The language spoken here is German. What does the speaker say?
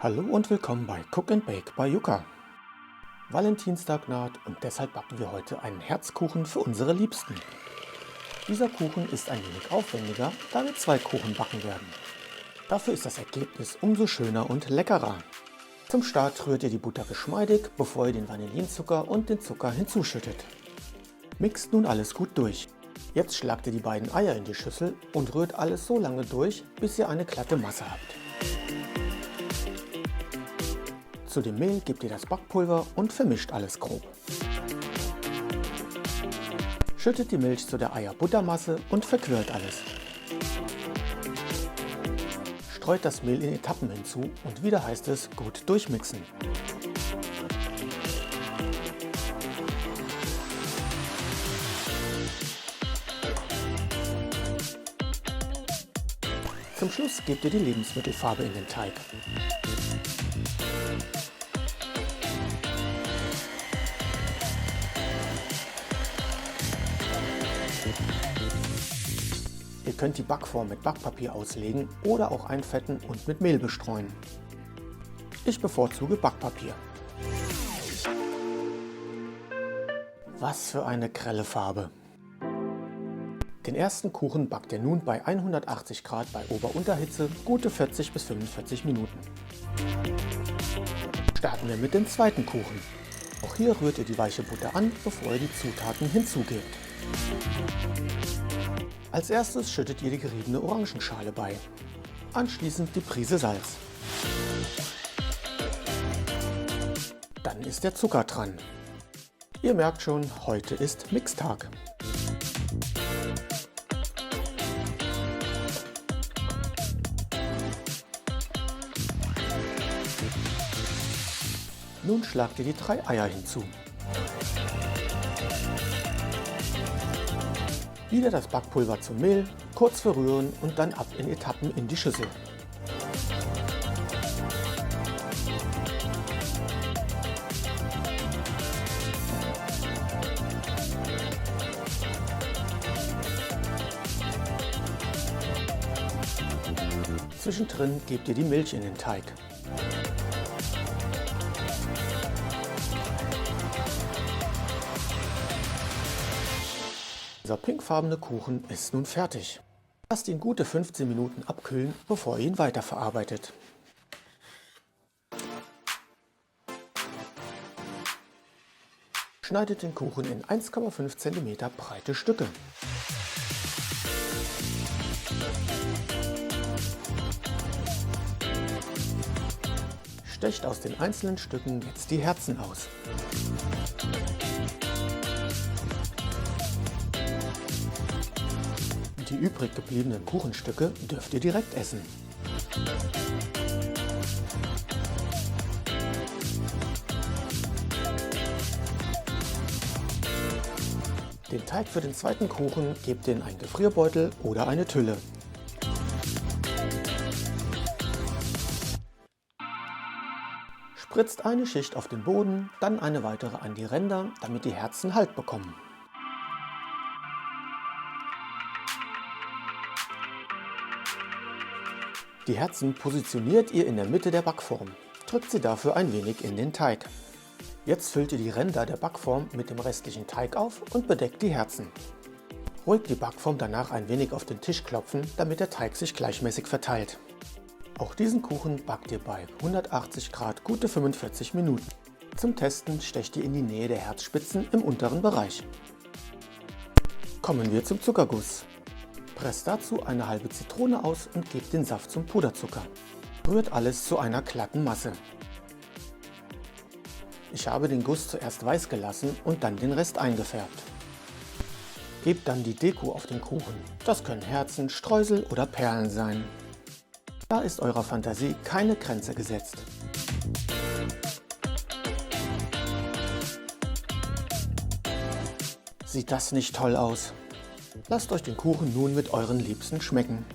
Hallo und willkommen bei Cook and Bake bei Yuka. Valentinstag naht und deshalb backen wir heute einen Herzkuchen für unsere Liebsten. Dieser Kuchen ist ein wenig aufwendiger, da wir 2 Kuchen backen werden. Dafür ist das Ergebnis umso schöner und leckerer. Zum Start rührt ihr die Butter geschmeidig, bevor ihr den Vanillinzucker und den Zucker hinzuschüttet. Mixt nun alles gut durch. Jetzt schlagt ihr die beiden Eier in die Schüssel und rührt alles so lange durch, bis ihr eine glatte Masse habt. Zu dem Mehl gebt ihr das Backpulver und vermischt alles grob. Schüttet die Milch zu der Eier-Buttermasse und verquirlt alles. Streut das Mehl in Etappen hinzu und wieder heißt es gut durchmixen. Zum Schluss gebt ihr die Lebensmittelfarbe in den Teig. Ihr könnt die Backform mit Backpapier auslegen oder auch einfetten und mit Mehl bestreuen. Ich bevorzuge Backpapier. Was für eine grelle Farbe! Den ersten Kuchen backt ihr nun bei 180 Grad bei Ober-Unterhitze gute 40 bis 45 Minuten. Starten wir mit dem zweiten Kuchen. Auch hier rührt ihr die weiche Butter an, bevor ihr die Zutaten hinzugebt. Als erstes schüttet ihr die geriebene Orangenschale bei. Anschließend die Prise Salz. Dann ist der Zucker dran. Ihr merkt schon, heute ist Mixtag. Nun schlagt ihr die 3 Eier hinzu. Wieder das Backpulver zum Mehl, kurz verrühren und dann ab in Etappen in die Schüssel. Zwischendrin gebt ihr die Milch in den Teig. Dieser pinkfarbene Kuchen ist nun fertig. Lasst ihn gute 15 Minuten abkühlen, bevor ihr ihn weiterverarbeitet. Schneidet den Kuchen in 1,5 cm breite Stücke. Stecht aus den einzelnen Stücken jetzt die Herzen aus. Die übrig gebliebenen Kuchenstücke dürft ihr direkt essen. Den Teig für den zweiten Kuchen gebt ihr in einen Gefrierbeutel oder eine Tülle. Spritzt eine Schicht auf den Boden, dann eine weitere an die Ränder, damit die Herzen Halt bekommen. Die Herzen positioniert ihr in der Mitte der Backform. Drückt sie dafür ein wenig in den Teig. Jetzt füllt ihr die Ränder der Backform mit dem restlichen Teig auf und bedeckt die Herzen. Ruhig die Backform danach ein wenig auf den Tisch klopfen, damit der Teig sich gleichmäßig verteilt. Auch diesen Kuchen backt ihr bei 180 Grad gute 45 Minuten. Zum Testen stecht ihr in die Nähe der Herzspitzen im unteren Bereich. Kommen wir zum Zuckerguss. Presst dazu eine halbe Zitrone aus und gebt den Saft zum Puderzucker. Rührt alles zu einer glatten Masse. Ich habe den Guss zuerst weiß gelassen und dann den Rest eingefärbt. Gebt dann die Deko auf den Kuchen. Das können Herzen, Streusel oder Perlen sein. Da ist eurer Fantasie keine Grenze gesetzt. Sieht das nicht toll aus? Lasst euch den Kuchen nun mit euren Liebsten schmecken.